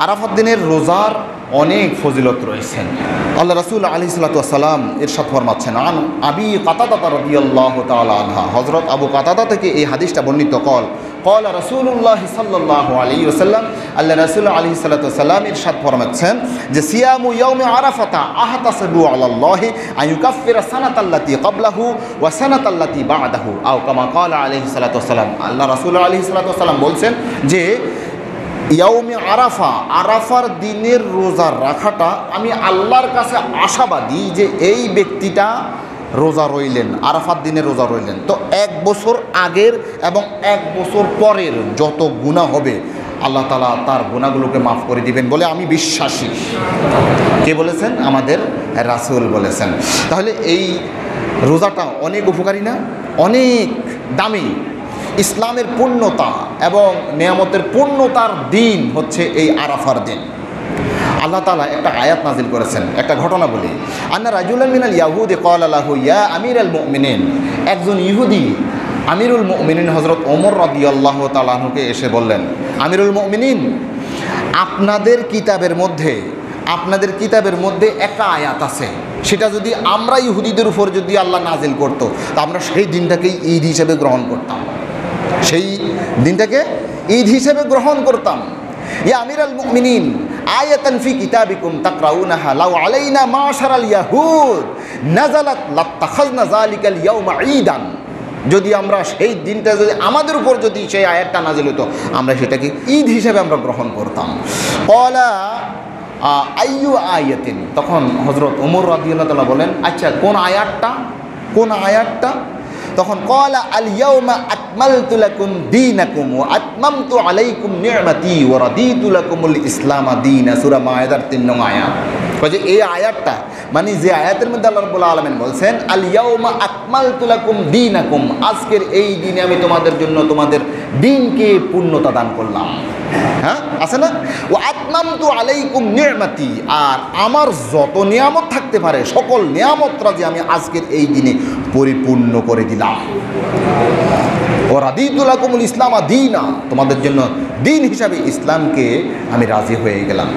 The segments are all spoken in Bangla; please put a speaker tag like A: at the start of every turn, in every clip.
A: আরাফাত দিনের রোজার অনেক ফজিলত রয়েছেন। আল্লাহ রাসূল আলাইহিস সালাতু ওয়াস সালাম ইরশাদ ফরমাচ্ছেন, আন আবি কাতাদা রাদিয়াল্লাহু তাআলা আনহা, হযরত আবু কাতাদা থেকে এই হাদিসটা বর্ণিত। قال রাসূলুল্লাহ সাল্লাল্লাহু আলাইহি ওয়াসাল্লাম, আল্লাহ রাসূল আলাইহিস সালাতু ওয়াস সালাম ইরশাদ ফরমাচ্ছেন যে সিয়ামু ইয়াউমি আরাফাতা আহতাসিবু আলাল্লাহি আন ইউকাফিরা সানাতাল্লাতী ক্বাবলাহু ওয়া সানাতাল্লাতী বা'দাহু আও কামা ক্বালা আলাইহিস সালাতু ওয়াস সালাম। আল্লাহ রাসূল আলাইহিস সালাতু ওয়াস সালাম বলছেন যে ইয়াউমে আরাফা, আরাফার দিনের রোজা রাখাটা আমি আল্লাহর কাছে আশাবাদী যে এই ব্যক্তিটা রোজা রইলেন, আরাফাত দিনের রোজা রইলেন, তো 1 বছর আগের এবং 1 বছর পরের যত গুনাহ হবে আল্লাহ তাআলা তার গুনাহগুলোকে মাফ করে দিবেন বলে আমি বিশ্বাসী। কে বলেছেন? আমাদের রাসূল বলেছেন। তাহলে এই রোজাটা অনেক উপকারী না? অনেক দামি। ইসলামের পূর্ণতা এবং নিয়ামতের পূর্ণতার দিন হচ্ছে এই আরাফার দিন। আল্লাহ তাআলা একটা আয়াত নাজিল করেছেন। একটা ঘটনা বলি, আন্না রাজুলান মিনাল ইয়াহুদি ক্বালা লাহু ইয়া আমিরাল মুমিনিন, একজন ইহুদি আমিরুল মুমিনিন হযরত ওমর রাদিয়াল্লাহু তাআলা আনহুকে এসে বললেন, আমিরুল মুমিনিন, আপনাদের কিতাবের মধ্যে একটা আয়াত আছে, সেটা যদি আমরা ইহুদিদের উপর যদি আল্লাহ নাজিল করতো তা আমরা সেই দিনটাকেই ঈদ হিসেবে গ্রহণ করতাম, সেই দিনটাকে ঈদ হিসেবে গ্রহণ করতাম। ইয়া আমিরাল মুমিনিন, আয়াতান ফি কিতাবিকুম তাকরাউনাহা লাউ আলাইনা মাশারাল ইয়াহুদ নাযালাত লাত্তাখাযনা যালিকাল ইয়াউমা ঈদান, যদি আমরা সেই দিনটা যদি আমাদের উপর যদি সেই আয়াতটা নাজিল হতো আমরা সেটাকে ঈদ হিসেবে আমরা গ্রহণ করতাম। ক্বালা আইয়ু আয়াতিন, তখন হযরত ওমর রাদিয়াল্লাহু তাআলা বলেন, আচ্ছা কোন আয়াতটা? তখন ক্বালা আল ইয়াউমা আকমালতু লাকুম দীনাকুম ওয়া আতমামতু আলাইকুম নি'মাতি ওয়া রাদিতু লাকুমুল ইসলামা দীনা, সূরা মায়েদার 3 নং আয়াত। যে এই আয়াতটা মানে যে আয়াতের মধ্যে আল্লাহ রাব্বুল আলামিন বলছেন আল ইয়াউমা আকমালতু লাকুম দীনাকুম, আজকের এই দিনে আমি তোমাদের জন্য তোমাদের দিনকে পূর্ণতা দান করলাম। হ্যাঁ, আছে না? ও আতমামতু আলাইকুম নি'মাতি, আর আমার যত নিয়ামত থাকতে পারে সকল নিয়ামতরা যে আমি আজকের এই দিনে পরিপূর্ণ করে দিলাম। ও রাদিতু লাকুমুল ইসলামা দীনা, তোমাদের জন্য দিন হিসাবে ইসলামকে আমি রাজি হয়ে গেলাম।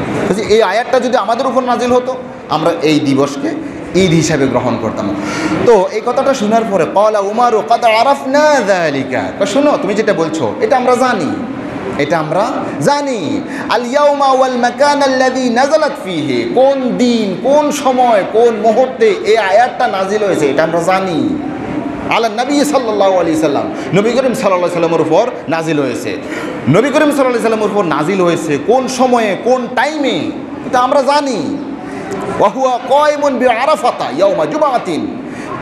A: এই আয়াতটা যদি আমাদের উপর নাজিল হতো আমরা এই দিবসকে ঈদ হিসাবে গ্রহণ করতাম। তো এই কথাটা শোনার পরে ক্বালা উমারু ক্বাদ আরাফনা যালিকা, শোনো তুমি যেটা বলছো এটা আমরা জানি, আল ইয়াউমা ওয়াল মাকান আল্লাযী নাযালাত ফীহি, কোন দিন, কোন সময়, কোন মুহূর্তে এই আয়াতটা নাজিল হয়েছে এটা আমরা জানি। আলা নবী সাল্লাল্লাহু আলাইহি সাল্লাম, নবী করিম সাল্লাল্লাহু আলাইহি সাল্লামের উপর নাজিল হয়েছে। নবী করিম সাল্লাল্লাহু আলাইহি সাল্লামের উপর নাজিল হয়েছে কোন সময়ে, কোন টাইমে এটা আমরা জানি। ওয়া হুয়া কায়িমুন বিআরাফাতা ইয়াউমা জুমআতিন,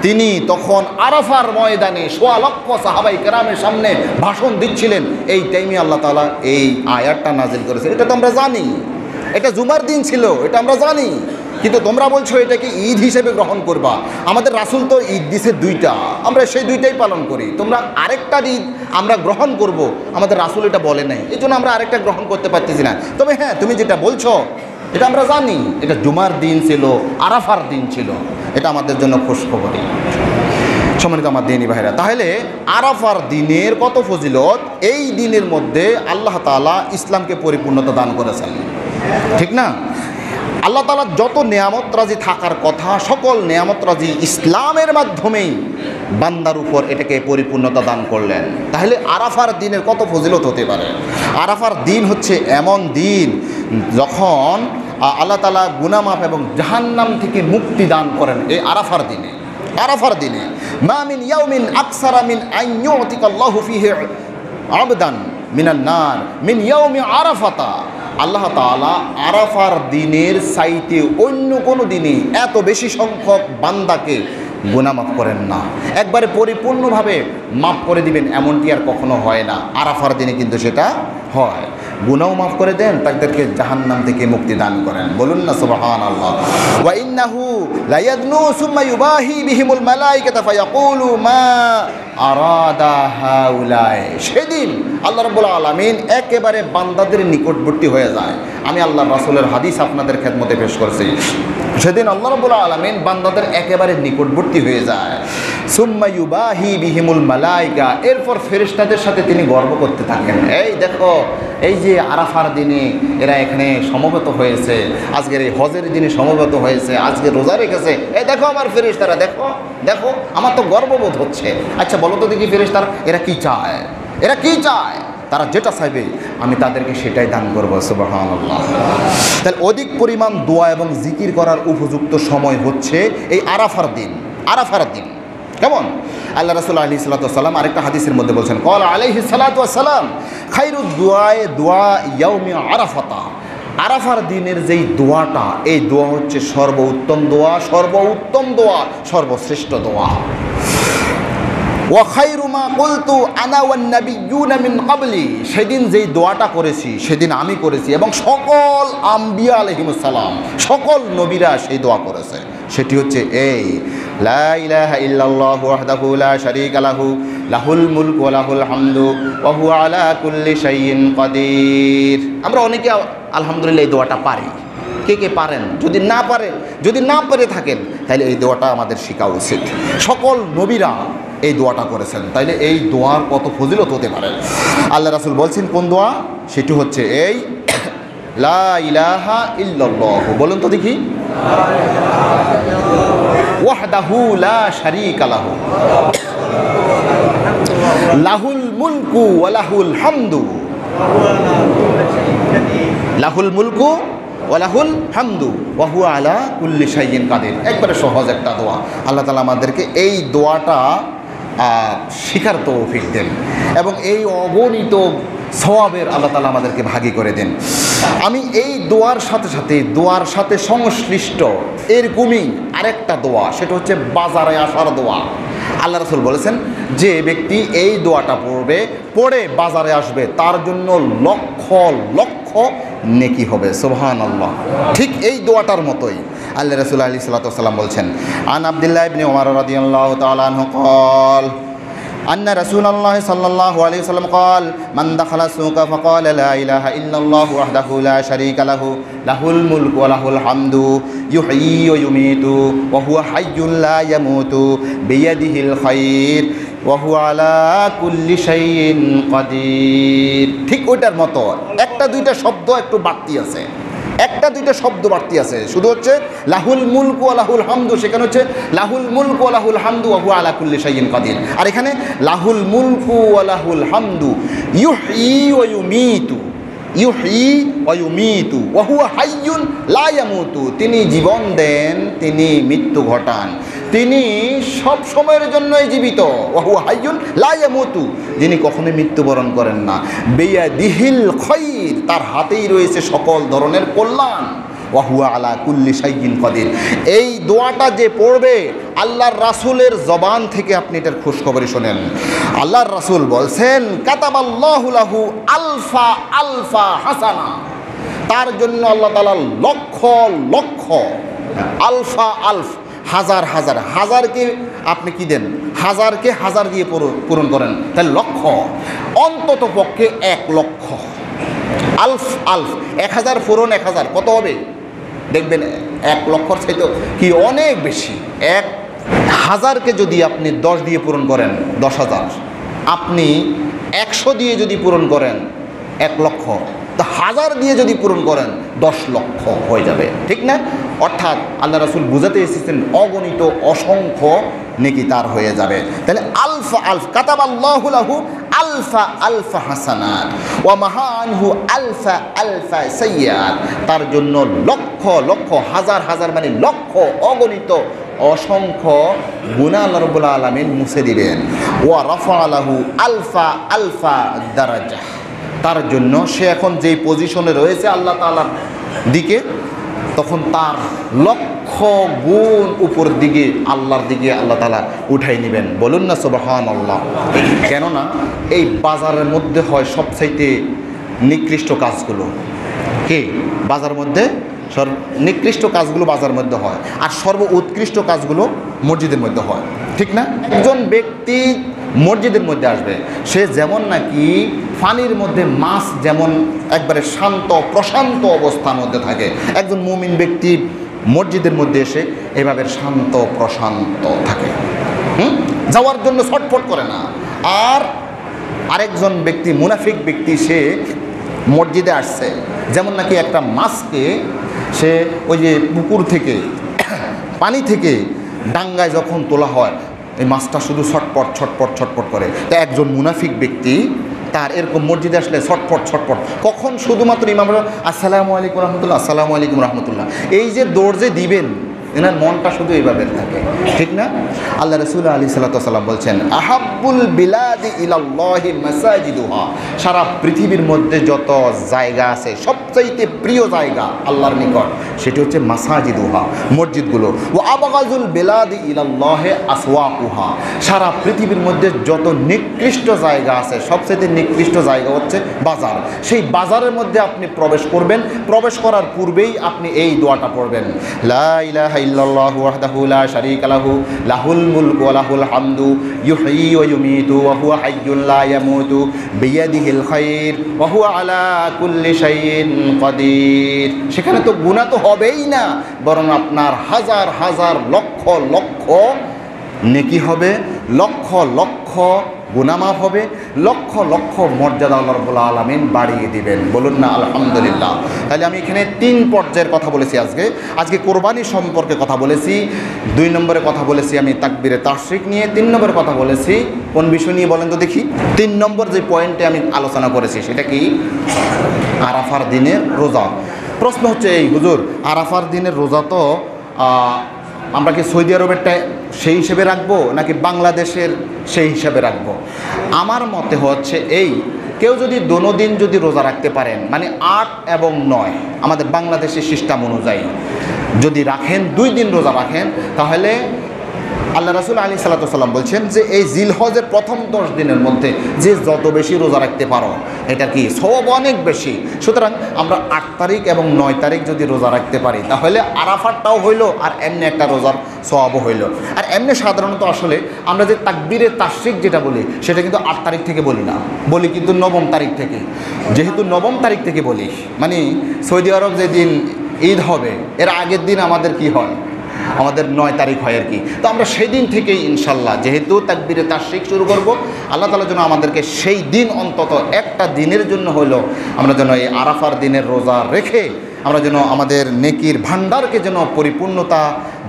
A: তিনি তখন আরাফার ময়দানে 1.25 লক্ষ সাহাবায়ে কেরামের সামনে ভাষণ দিচ্ছিলেন। এই টাইমে আল্লাহ তাআলা এই আয়াতটা নাজিল করেছে। এটা তো আমরা জানি, এটা জুমার দিন ছিল, এটা আমরা জানি, কিন্তু তোমরা বলছো এটাকে ঈদ হিসেবে গ্রহণ করবা। আমাদের রাসূল তো ঈদ দিছে 2টা, আমরা সেই 2টাই পালন করি। তোমরা আরেকটা ঈদ আমরা গ্রহণ করব, আমাদের রাসূল এটা বলে নাই, এই জন্য আমরা আরেকটা গ্রহণ করতে পারতেছি না। তবে হ্যাঁ, তুমি যেটা বলছো এটা আমরা জানি, এটা জুমার দিন ছিল, আরাফার দিন ছিল, এটা আমাদের জন্য খুশখবরি। সম্মানিত আমার দিনী ভাইরা, তাহলে আরাফার দিনের কত ফজিলত, এই দিনের মধ্যে আল্লাহ তাআলা ইসলামকে পরিপূর্ণতা দান করেছেন, ঠিক না? আল্লাহ তাআলা যত নেয়ামত রাজি থাকার কথা সকল নেয়ামত রাজি ইসলামের মাধ্যমেই বান্দার উপর এটাকে পরিপূর্ণতা দান করলেন। তাহলে আরাফার দিনের কত ফজিলত হতে পারে। আরাফার দিন হচ্ছে এমন দিন যখন আল্লাহ তাআলা গুনাহ মাফ এবং জাহান্নাম থেকে মুক্তি দান করেন। এই আরাফার দিনে মা মিন ইয়াউমিন আকসারা মিন আন ইউতিকাল্লাহু ফীহি আবদান মিনান নার মিন ইয়াউমি আরাফাতা, আল্লাহ তাআলা আরাফার দিনের চাইতে অন্য কোনো দিনে এত বেশি সংখ্যক বান্দাকে গুনাহ মাফ করেন না। একবারে পরিপূর্ণভাবে মাফ করে দিবেন এমনটি আর কখনো হয় না। আরাফার দিনে কিন্তু সেটা হয়, গুনাহও মাফ করে দেন, তাদেরকে জাহান্নাম থেকে মুক্তি দান করেন। বলুন না সুবহানাল্লাহ। ওয়া ইন্নাহু লা ইয়াদনু সুম্মা ইউবাহি বিহিমুল মালায়েকাতু ফায়াকুলু মা আরাদা হাউলাই, সেদিন আল্লাহ রাব্বুল আলামিন একেবারে বান্দাদের নিকটবর্তী হয়ে যায়। আমি আল্লাহর রাসূলের হাদিস আপনাদের খেদমতে পেশ করছি। সেদিন আল্লাহ রাব্বুল আলামিন বান্দাদের একেবারে নিকটবর্তী হয়ে যায়। সুম্মা ইউবাহি বিহিমুল মালাইকা, এরপর ফেরেশতাদের সাথে তিনি গর্ব করতে থাকেন, এই দেখো এই যে আরাফার দিনে এরা এখানে সমবেত হয়েছে, আজকের এই হজের দিনে সমবেত হয়েছে, আজকে রোজা রেখেছে, এই দেখো আমার ফেরেশতারা, দেখো দেখো, আমার তো গর্ববোধ হচ্ছে। আচ্ছা বলো তো দেখি ফেরেশতারা এরা কি চায়, এরা কি চায়? তারা যেটা চাইবে আমি তাদেরকে সেটাই দান করবো। সুবহানাল্লাহ। তাহলে অধিক পরিমাণ দোয়া এবং জিকির করার উপযুক্ত সময় হচ্ছে এই আরাফার দিন। আরাফার দিন কেমন? আল্লাহ রাসূল আলাইহিস সালাতু ওয়াস সালাম আরেকটা হাদিসের মধ্যে বলছেন, ক্বালা আলাইহিস সালাতু ওয়াস সালাম খায়রুদ দুআয়ে দুআ ইয়াউমি আরাফাতা, আরাফার দিনের যেই দোয়াটা, এই দোয়া হচ্ছে সর্বোত্তম দোয়া, সর্বোত্তম দোয়া, সর্বশ্রেষ্ঠ দোয়া। ওয়া খায়রু মা কুলতু আনা ওয়ান নাবিয়্যুনা মিন ক্বাবলি, সেদিন যেই দোয়াটা করেছি সেদিন আমি করেছি এবং সকল আম্বিয়া আলাইহিমুস সালাম, সকল নবীরা সেই দোয়া করেছে। সেটি হচ্ছে এই লা ইলাহা ইল্লাল্লাহু ওয়াহদাহু লা শারীকা লাহু লাহুল মুলকু ওয়া লাহুল হামদু ওয়া হুয়া আলা কুল্লি শাইইন কাদির। আমরা অনেকে আলহামদুলিল্লাহ এই দোয়াটা পারি। কে কে পারেন? যদি না পারে থাকেন তাহলে এই দোয়াটা আমাদের শেখা উচিত। সকল নবীরা এই দোয়াটা করেছেন, তাইলে এই দোয়ার কত ফজিলত হতে পারে। আল্লাহ রাসূল বলছেন কোন দোয়া? সেটি হচ্ছে এই লা ইলাহা ইল্লাল্লাহ। বলুন তো দেখি, ওয়াহদাহু লা শারীকা লাহু লাহুল মুলকু ওয়া লাহুল হামদু, লাহুল মুলকু ওয়া লাহুল হামদু ওয়া হুয়া আলা কুল্লি শাইইন কাদির। একবারে সহজ একটা দোয়া। আল্লাহ তাআলা আমাদেরকে এই দোয়াটা শিখার তৌফিক দেন এবং এই অগণিত সওয়াবের আল্লাহ তাআলা আমাদেরকে ভাগী করে দেন। আমি এই দোয়ার সাথে সংশ্লিষ্ট এরকমই আরেকটা দোয়া, সেটা হচ্ছে বাজারে আসার দোয়া। আল্লাহ রাসূল বলেছেন যে ব্যক্তি এই দোয়াটা পড়ে বাজারে আসবে তার জন্য লক্ষ লক্ষ নেকি হবে। সুবহানাল্লাহ। ঠিক এই দোয়াটার মতোই আল্লাহ রাসূল আলাইহিস সালাতু ওয়াস সালাম বলছেন, আন আব্দুল্লাহ ইবনে উমর রাদিয়াল্লাহু তাআলা আনহু قال أن رسول الله صلى الله عليه وسلم قال من دخل السوق فقال لا إله إلا الله وحده لا شريك له له الملك وله الحمد يحيي ويميت وهو حي لا يموت بيده الخير وهو على كل شيء قدير। ঠিক ওইটার মতো একটা দুইটা শব্দ একটু বাড়তি আছে, শুধু হচ্ছে লাহুল মুলকু ওয়া লাহুল হামদু, সেখানে হচ্ছে লাহুল মুলকু ওয়া লাহুল হামদু ওয়া হুয়া আলা কুল্লি শাইইন কাদির। আর এখানে লাহুল মুলকু ওয়া লাহুল হামদু ইউহয়ি ওয়া ইউমীতু, ইউহয়ি ওয়া ইউমীতু ওয়া হুয়া হাইয়ুন লা ইয়ামুতু, তিনি জীবন দেন, তিনি মৃত্যু ঘটান, তিনি সব সময়ের জন্যই জীবিত। ওয়া হুয়া হাইয়ুন লা ইয়ামুতু, যিনি কখনোই মৃত্যুবরণ করেন না। বিয়াদিহিল খায়র, তার হাতেই রয়েছে সকল ধরনের কল্যাণ। ওয়া হুয়া আলা কুল্লি শাইইন কাদির। এই দোয়াটা যে পড়বে আল্লাহর রাসূলের জবান থেকে আপনি এটার খুশখবরি শোনেন। আল্লাহর রাসূল বলছেন কাতাবাল্লাহু লাহু আলফা আলফা হাসানা, তার জন্য আল্লাহ তাআলা লক্ষ লক্ষ, আলফা আলফ হাজার হাজার, হাজারকে আপনি কি দেন, হাজারকে হাজার দিয়ে পূরণ করেন, তাহলে লক্ষ, অন্তত পক্ষে 1 লক্ষ। আলফ আলফ 1000 পূরণ 1000 কত হবে? দেখবেন 1 লক্ষর চাইতে কি অনেক বেশি। 1000কে যদি আপনি 10 দিয়ে পূরণ করেন 10,000, আপনি 100 দিয়ে যদি পূরণ করেন 1 লক্ষ, তো 1000 দিয়ে যদি পূরণ করেন 10 লক্ষ হয়ে যাবে, ঠিক না? অর্থাৎ আল্লাহ রাসূল বুঝাতে এসেছেন অগণিত অসংখ্য নেকি তার হয়ে যাবে। তাহলে আলফা আলফ, কাতাবাল্লাহু লাহু আলফা আলফা হাসানাত ওয়া মাহা আনহু আলফা আলফা সাইয়্যাত, তার জন্য লক্ষ লক্ষ, হাজার হাজার মানে লক্ষ, অগণিত অসংখ্য গুনাহ আল্লাহ রাব্বুল আলামিন মুছে দিবেন। ওয়া রাফা লাহু আলফা আলফা দারাজা, তার জন্য সে এখন যেই পজিশনে রয়েছে আল্লাহ তাআলার দিকে, তখন তার লক্ষ গুণ উপর দিকে আল্লাহর দিকে আল্লাহ তাআলা উঠাই নেবেন। বলুন না সুবহানাল্লাহ। কেননা এই বাজারের মধ্যে হয় সবচাইতে নিকৃষ্ট কাজগুলো। কি বাজার মধ্যে নিকৃষ্ট কাজগুলো বাজার মধ্যে হয়, আর সর্ব উৎকৃষ্ট কাজগুলো মসজিদের মধ্যে হয়, ঠিক না? একজন ব্যক্তি মসজিদের মধ্যে আসবে, সে যেমন নাকি পানির মধ্যে মাছ যেমন একবারে শান্ত প্রশান্ত অবস্থার মধ্যে থাকে, একজন মুমিন ব্যক্তি মসজিদের মধ্যে এসে এভাবে শান্ত প্রশান্ত থাকে। যাওয়ার জন্য ছটফট করে না। আর আরেকজন ব্যক্তি, মুনাফিক ব্যক্তি, সে মসজিদে আসছে, যেমন নাকি একটা মাছকে সে ওই যে পুকুর থেকে পানি থেকে ডাঙ্গায় যখন তোলা হয়, এই মাছটা শুধু ছটপট ছটপট ছটপট করে। তা একজন মুনাফিক ব্যক্তি তার এরকম মসজিদে আসলে ছটপট ছটপট, কখন শুধুমাত্র ইমাম আসসালামু আলাইকুম রহমতুল্লাহ, আসসালামু আলাইকুম রহমতুল্লাহ, এই যে দৌড় যে দিবেন, এনার মনটা শুধু এইভাবে থাকে, ঠিক না? আল্লাহ রাসূল আলাইহিস সালাতু ওয়াস সালাম বলছেন, আহাব্বুল বিলাদি ইলাল্লাহি মাসাজিদুহা, সারা পৃথিবীর মধ্যে যত জায়গা আছে সবচাইতে প্রিয় জায়গা আল্লাহর নিকট সেটি হচ্ছে মাসাজিদুহা, মসজিদগুলো। ওয়া আবগাজুল বিলাদি ইলাল্লাহি আসওয়াকুহা, সারা পৃথিবীর মধ্যে যত নিকৃষ্ট জায়গা আছে সবচাইতে নিকৃষ্ট জায়গা হচ্ছে বাজার। সেই বাজারের মধ্যে আপনি প্রবেশ করবেন, প্রবেশ করার পূর্বেই আপনি এই দোয়াটা পড়বেন, লা ইলাহা ইল্লাল্লাহু ওয়াহদাহু লা শারীকা লাহু লাহুল মুলকু ওয়া লাহুল হামদু ইউহয়ী ওয়া ইউমীতু ওয়া হুয়া হাইয়্যুন লা ইয়ামুতু বিয়াদিহিল খায়র ওয়া হুয়া আলা কুল্লি শাইইন কাদির। সেখানে তো গুনাহ তো হবেই না, বরং আপনার হাজার হাজার লক্ষ লক্ষ নেকি হবে, লক্ষ লক্ষ গুনাহ মাফ হবে, লক্ষ লক্ষ মর্যাদা আল্লাহ রাব্বুল আলামিন বাড়িয়ে দিবেন। বলুন না আলহামদুলিল্লাহ। তাহলে আমি এখানে 3 পর্যায়ের কথা বলেছি। আজকে কোরবানি সম্পর্কে কথা বলেছি, 2 নম্বরে কথা বলেছি আমি তাকবীরে তাশরিক নিয়ে, 3 নম্বরে কথা বলেছি কোন বিষয় নিয়ে বলেন তো দেখি? 3 নম্বর যে পয়েন্টে আমি আলোচনা করেছি সেটা কি? আরাফার দিনের রোজা। প্রশ্ন হচ্ছে এই, হুজুর আরাফার দিনের রোজা তো আমরা কি সৌদি আরবেরটা সেই হিসেবে রাখবো নাকি বাংলাদেশের সেই হিসাবে রাখবো? আমার মতে হচ্ছে এই, কেউ যদি দোনোদিন যদি রোজা রাখতে পারেন, মানে 8 এবং 9 আমাদের বাংলাদেশের সিস্টেম অনুযায়ী যদি রাখেন, 2 দিন রোজা রাখেন, তাহলে আল্লাহ রাসূল আলাইহিস সালাতু ওয়াস সালাম বলছেন যে এই জিলহজের প্রথম 10 দিনের মধ্যে যে যত বেশি রোজা রাখতে পারো এটা কি সওয়াব অনেক বেশি। সুতরাং আমরা 8 তারিখ এবং 9 তারিখ যদি রোজা রাখতে পারি তাহলে আরাফাতটাও হইলো আর এমনি একটা রোজার সওয়াবও হইলো। আর এমনি সাধারণত আসলে আমরা যে তাকবীরে তাশরিক যেটা বলি সেটা কিন্তু 8 তারিখ থেকে বলি না, বলি কিন্তু 9 তারিখ থেকে। যেহেতু 9 তারিখ থেকে বলি, মানে সৌদি আরব যেদিন ঈদ হবে এর আগের দিন আমাদের কি হয়, আমাদের 9 তারিখ হয় আর কি। তো আমরা সেই দিন থেকেই ইনশাল্লাহ যেহেতু তাকবীরে তাশরিক শুরু করব, আল্লাহ তাআলা যেন আমাদেরকে সেই দিন অন্তত একটা দিনের জন্য হলো আমরা যেন এই আরাফার দিনের রোজা রেখে আমরা যেন আমাদের নেকির ভান্ডারকে যেন পরিপূর্ণতা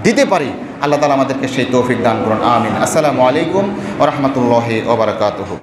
A: দিতে পারি। আল্লাহ তাআলা আমাদেরকে সেই তৌফিক দান করুন, আমিন। আসসালামু আলাইকুম ওয়া রাহমাতুল্লাহি ওয়া বারাকাতুহু।